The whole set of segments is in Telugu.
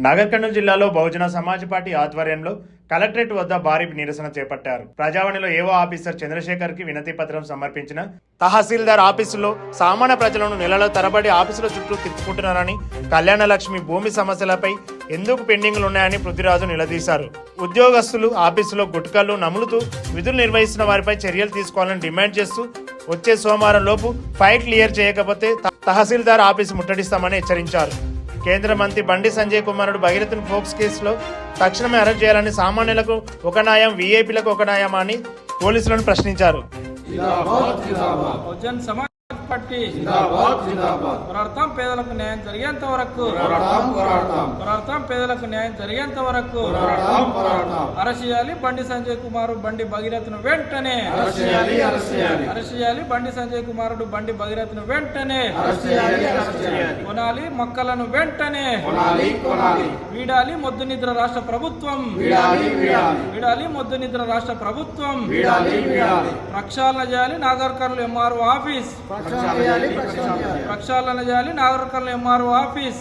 నాగర్ కర్నూలు జిల్లాలో బహుజన సమాజ్ పార్టీ ఆధ్వర్యంలో కలెక్టరేట్ వద్ద భారీ నిరసన చేపట్టారు. ప్రజావాణిలో ఏవో ఆఫీసర్ చంద్రశేఖర్ కి వినతి పత్రం సమర్పించిన తహసీల్దార్ ఆఫీసులో సామాన్య ప్రజలను నెలల తరబడి ఆఫీసుల చుట్టూ తిప్పుకుంటున్నారని, కళ్యాణ లక్ష్మి భూమి సమస్యలపై ఎందుకు పెండింగ్లు ఉన్నాయని పృథ్వీరాజు నిలదీశారు. ఉద్యోగస్తులు ఆఫీసులో గుట్కలు నములుతూ విధులు నిర్వహిస్తున్న వారిపై చర్యలు తీసుకోవాలని డిమాండ్ చేస్తూ వచ్చే సోమవారం లోపు ఫైల్ క్లియర్ చేయకపోతే తహసీల్దార్ ఆఫీసు ముట్టడిస్తామని హెచ్చరించారు. కేంద్ర మంత్రి బండి సంజయ్ కుమారుడు భగీరథన్ ఫోక్స్ కేసులో తక్షణమే అరెస్ట్ చేయాలని, సామాన్యులకు ఒక న్యాయం, వీఐపీలకు ఒక న్యాయం అని పోలీసులను ప్రశ్నించారు. పోరాడతాం పేదలకు న్యాయం జరిగేంత వరకు, పోరాడతాం పేదలకు న్యాయం జరిగేంత వరకు. అరెస్ట్ చేయాలి బండి సంజయ్ కుమార్ బండి భగీరథను వెంటనే, అరెస్ట్ చేయాలి బండి సంజయ్ కుమారుడు బండి భగీరథను వెంటనే. కొనాలి మొక్కలను వెంటనే, వీడాలి మొద్దు నిద్ర రాష్ట్ర ప్రభుత్వం, వీడాలి మొద్దు నిద్ర రాష్ట్ర ప్రభుత్వం. ప్రక్షాళన చేయాలి నాగర్ కర్నూలు ఎంఆర్ఓ ఆఫీస్, ప్రక్షాళన చేయాలి Nagar Kurnool MRO office.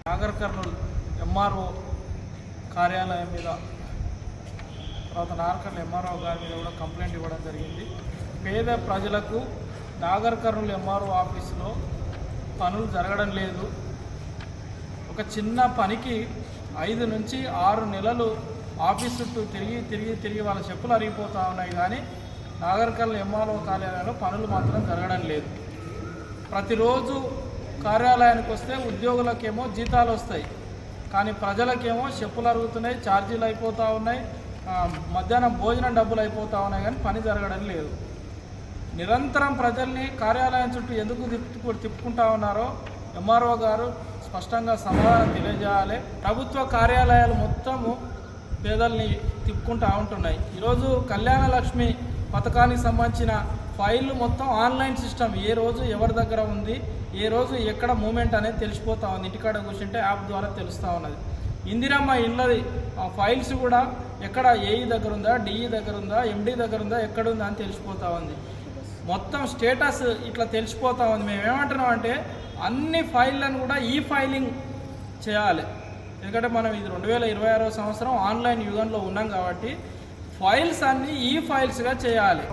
Nagar Kurnool MRO కార్యాలయం మీద, తర్వాత నాగర్ కర్నూలు ఎంఆర్ఓ గారి మీద కూడా కంప్లైంట్ ఇవ్వడం జరిగింది. పేద ప్రజలకు నాగర్ కర్నూలు ఎంఆర్ఓ ఆఫీసులో పనులు జరగడం లేదు. ఒక చిన్న పనికి 5 నుంచి 6 నెలలు ఆఫీస్ చుట్టూ తిరిగి వాళ్ళ చెప్పులు అరిగిపోతూ ఉన్నాయి. కానీ నాగర్ కర్నూలు ఎంఆర్ఓ కార్యాలయంలో పనులు మాత్రం జరగడం లేదు. ప్రతిరోజు కార్యాలయానికి వస్తే ఉద్యోగులకేమో జీతాలు వస్తాయి, కానీ ప్రజలకేమో చెప్పులు అరుగుతున్నాయి, ఛార్జీలు అయిపోతూ ఉన్నాయి, మధ్యాహ్నం భోజనం డబ్బులు అయిపోతూ ఉన్నాయి, కానీ పని జరగడం లేదు. నిరంతరం ప్రజల్ని కార్యాలయం చుట్టూ ఎందుకు తిప్పుకుంటా ఉన్నారో ఎంఆర్ఓ గారు స్పష్టంగా సమాధానం తెలియజేయాలి. ప్రభుత్వ కార్యాలయాలు మొత్తము పేదల్ని తిప్పుకుంటూ ఉంటున్నాయి. ఈరోజు కళ్యాణ లక్ష్మి పథకానికి సంబంధించిన ఫైళ్ళు మొత్తం ఆన్లైన్ సిస్టమ్, ఏ రోజు ఎవరి దగ్గర ఉంది, ఏ రోజు ఎక్కడ మూమెంట్ అనేది తెలిసిపోతూ ఉంది. ఇంటికాడ కూర్చుంటే యాప్ ద్వారా తెలుస్తూ ఉన్నది. ఇందిరమ్మ ఇళ్ళది ఫైల్స్ కూడా ఎక్కడ ఏఈ దగ్గర ఉందా, డిఈ దగ్గర ఉందా, ఎండి దగ్గర ఉందా, ఎక్కడుందా అని తెలిసిపోతూ ఉంది. మొత్తం స్టేటస్ ఇట్లా తెలిసిపోతూ ఉంది. మేము ఏమంటున్నాం అంటే అన్ని ఫైళ్ళను కూడా ఈ ఫైలింగ్ చేయాలి. ఎందుకంటే మనం ఇది 2026వ సంవత్సరం ఆన్లైన్ యుగంలో ఉన్నాం కాబట్టి ఫైల్స్ అన్నీ ఈ ఫైల్స్గా చేయాలి.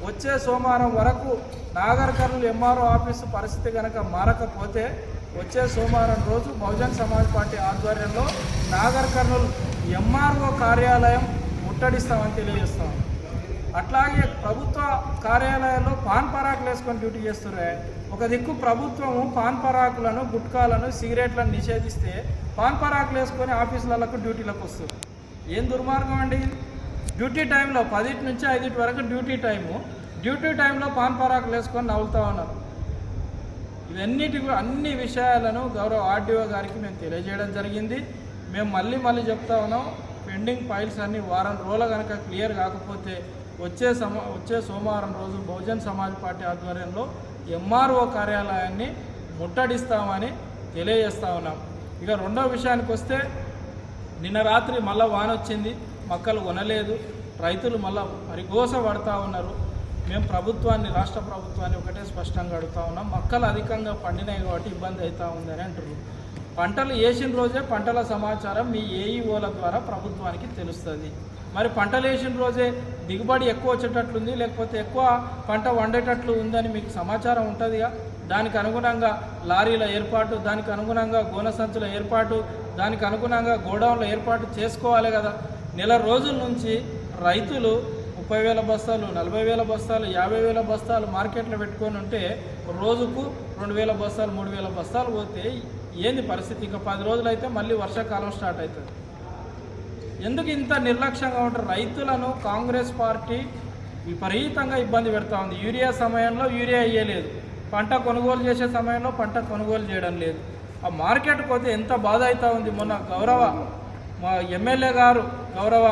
వచ్చే సోమవారం వరకు నాగర్ కర్నూలు ఎంఆర్ఓ ఆఫీసు పరిస్థితి కనుక మారకపోతే వచ్చే సోమవారం రోజు బహుజన్ సమాజ్ పార్టీ ఆధ్వర్యంలో నాగర్ కర్నూలు ఎంఆర్ఓ కార్యాలయం ముట్టడిస్తామని తెలియజేస్తాం. అట్లాగే ప్రభుత్వ కార్యాలయాల్లో పాన్ పరాకులు వేసుకొని డ్యూటీ చేస్తున్నాయి. ఒక దిక్కు ప్రభుత్వము పాన్ పరాకులను, గుట్కాలను, సిగరెట్లను నిషేధిస్తే పాన్ పరాకులు వేసుకొని ఆఫీసులకు డ్యూటీలకు వస్తుంది. ఏం దుర్మార్గం అండి! డ్యూటీ టైంలో 10 నుంచి 5 వరకు డ్యూటీ టైంలో పాన్ పరాకులు వేసుకొని నవ్వుతూ ఉన్నారు. అన్ని విషయాలను గౌరవ ఆర్డీఓ గారికి మేము తెలియజేయడం జరిగింది. మేము మళ్ళీ చెప్తా ఉన్నాం, పెండింగ్ ఫైల్స్ అన్ని వారం రోజులు కనుక క్లియర్ కాకపోతే వచ్చే సోమవారం రోజు బహుజన్ సమాజ్ పార్టీ ఆధ్వర్యంలో ఎంఆర్ఓ కార్యాలయాన్ని ముట్టడిస్తామని తెలియజేస్తూ ఉన్నాం. ఇక రెండో విషయానికి వస్తే, నిన్న రాత్రి మళ్ళీ వాన వచ్చింది, మొక్కలు కొనలేదు, రైతులు మళ్ళీ పరిగోస పడుతూ ఉన్నారు. మేము రాష్ట్ర ప్రభుత్వాన్ని ఒకటే స్పష్టంగా అడుగుతూ ఉన్నాం, మొక్కలు అధికంగా పండినాయి కాబట్టి ఇబ్బంది అవుతూ ఉందని అంటున్నారు. పంటలు వేసిన రోజే పంటల సమాచారం మీ ఏఈఓల ద్వారా ప్రభుత్వానికి తెలుస్తుంది. మరి పంటలు వేసిన రోజే దిగుబడి ఎక్కువ వచ్చేటట్లుంది, లేకపోతే ఎక్కువ పంట వండేటట్లు ఉందని మీకు సమాచారం ఉంటుందిగా. దానికి అనుగుణంగా లారీల ఏర్పాటు, దానికి అనుగుణంగా గోనె సంచుల ఏర్పాటు, దానికి అనుగుణంగా గోడౌన్ల ఏర్పాటు చేసుకోవాలి కదా. నెల రోజుల నుంచి రైతులు 30,000 బస్తాలు, 40,000 బస్తాలు, 50,000 బస్తాలు మార్కెట్లో పెట్టుకొని ఉంటే రోజుకు 2,000 బస్తాలు, 3,000 బస్తాలు పోతే ఏంది పరిస్థితి? ఇంకా 10 రోజులు అయితే మళ్ళీ వర్షాకాలం స్టార్ట్ అవుతుంది. ఎందుకు ఇంత నిర్లక్ష్యంగా ఉంటారు? రైతులను కాంగ్రెస్ పార్టీ విపరీతంగా ఇబ్బంది పెడతా ఉంది. యూరియా సమయంలో యూరియా ఇయ్యలేదు, పంట కొనుగోలు చేసే సమయంలో పంట కొనుగోలు చేయడం లేదు. ఆ మార్కెట్కి పోతే ఎంత బాధ అవుతూ ఉంది. మొన్న మా ఎమ్మెల్యే గారు, గౌరవ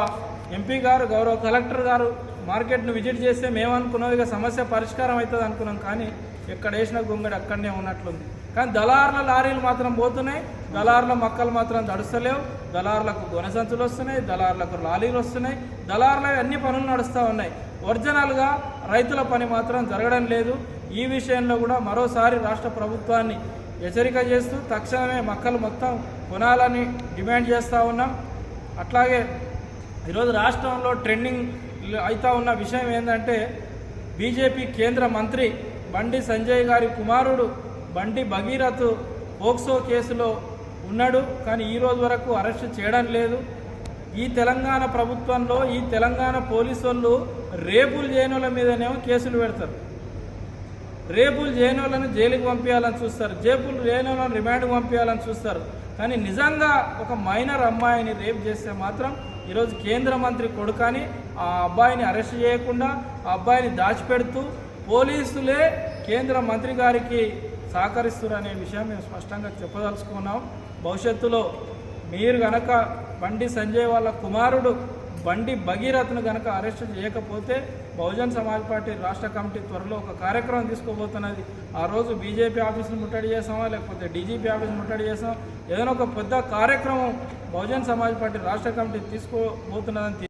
ఎంపీ గారు, గౌరవ కలెక్టర్ గారు మార్కెట్ను విజిట్ చేస్తే మేమనుకున్నాం ఇక సమస్య పరిష్కారం అవుతుంది అనుకున్నాం. కానీ ఎక్కడ వేసిన గొంగడి అక్కడనే ఉన్నట్లుంది. కానీ దళారుల లారీలు మాత్రం పోతున్నాయి, దళారుల మొక్కలు మాత్రం దడుస్తలేవు. దళారులకు గొనె సంచులు వస్తున్నాయి, దళారులకు లారీలు వస్తున్నాయి, దళారుల అన్ని పనులు నడుస్తూ ఉన్నాయి. ఒరిజినల్గా రైతుల పని మాత్రం జరగడం లేదు. ఈ విషయంలో కూడా మరోసారి రాష్ట్ర ప్రభుత్వాన్ని హెచ్చరిక చేస్తూ తక్షణమే మక్కలు మొత్తం కొనాలని డిమాండ్ చేస్తూ ఉన్నాం. అట్లాగే ఈరోజు రాష్ట్రంలో ట్రెండింగ్ అవుతా ఉన్న విషయం ఏంటంటే బీజేపీ కేంద్ర మంత్రి బండి సంజయ్ గారి కుమారుడు బండి భగీరథ్ పోక్సో కేసులో ఉన్నాడు, కానీ ఈ రోజు వరకు అరెస్ట్ చేయడం లేదు. ఈ తెలంగాణ ప్రభుత్వంలో ఈ తెలంగాణ పోలీసు వాళ్ళు రేపులు చేయని వాళ్ళ మీదనేమో కేసులు పెడతారు, రేపులు చేయని వాళ్ళని జైలుకి పంపించాలని చూస్తారు, జైపులు చేయని వాళ్ళని రిమాండ్కి పంపించాలని చూస్తారు. కానీ నిజంగా ఒక మైనర్ అమ్మాయిని రేప్ చేస్తే మాత్రం ఈరోజు కేంద్ర మంత్రి కొడుకని ఆ అబ్బాయిని అరెస్ట్ చేయకుండా ఆ అబ్బాయిని దాచిపెడుతూ పోలీసులే కేంద్ర మంత్రి గారికి సహకరిస్తున్నారు అనే విషయం మేము స్పష్టంగా చెప్పదలుచుకున్నాం. భవిష్యత్తులో మీరు గనక బండి సంజయ్ వాళ్ళ కుమారుడు బండి భగీరథ్ను గనక అరెస్ట్ చేయకపోతే బహుజన్ సమాజ్ పార్టీ రాష్ట్ర కమిటీ త్వరలో ఒక కార్యక్రమం తీసుకోబోతున్నది. ఆ రోజు బీజేపీ ఆఫీసును ముట్టడి చేస్తామా, లేకపోతే డీజీపీ ఆఫీసును ముట్టడి చేస్తామా, ఏదైనా ఒక పెద్ద కార్యక్రమం బహుజన్ సమాజ్ పార్టీ రాష్ట్ర కమిటీ తీసుకోబోతున్నదని